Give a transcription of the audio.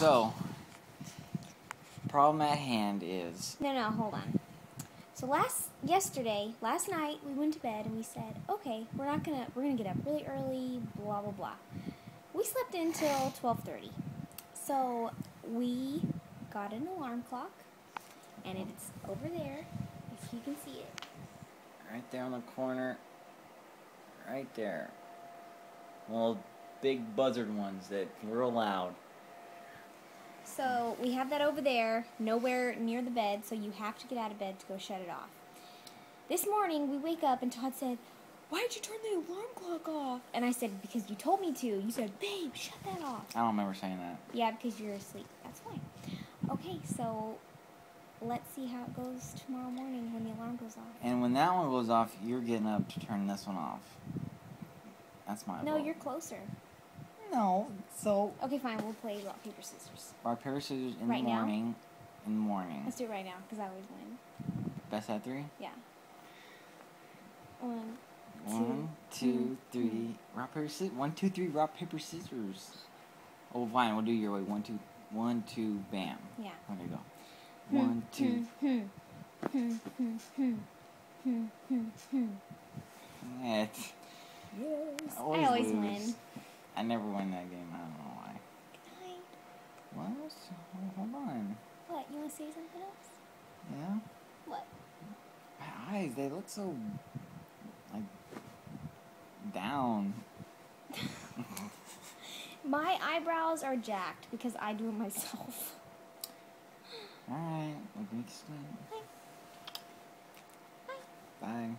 So, problem at hand is... No, hold on. So last night, we went to bed and we said, okay, we're gonna get up really early, blah, blah, blah. We slept until 12:30. So we got an alarm clock, and it's over there, if you can see it. Right there on the corner. Right there. Well, big buzzard ones that were loud. So we have that over there, nowhere near the bed, so you have to get out of bed to go shut it off. This morning, we wake up and Todd said, why did you turn the alarm clock off? And I said, because you told me to. You said, babe, shut that off. I don't remember saying that. Yeah, because you're asleep. That's fine. Okay, so let's see how it goes tomorrow morning when the alarm goes off. And when that one goes off, you're getting up to turn this one off. That's my No, vote. you're closer. No, so... Okay, fine, we'll play rock, paper, scissors. Rock, paper, scissors in Right the now? morning. In the morning. Let's do it right now, because I always win. Best out of three? Yeah. 1, 1, 2, 3. Rock, paper, scissors. 1, 2, 3. Rock, paper, scissors. Oh, fine. We'll do your way. 1, 2. 1, 2. Bam. Yeah. Okay, go. 1, 2. Yeah, Yes. I I always lose. win. I never win that game. I don't know why. Good night. What? Hold on. What? You want to say something else? Yeah? What? My eyes, they look so... like... down. My eyebrows are jacked because I do it myself. Alright, we'll make it. Bye. Bye.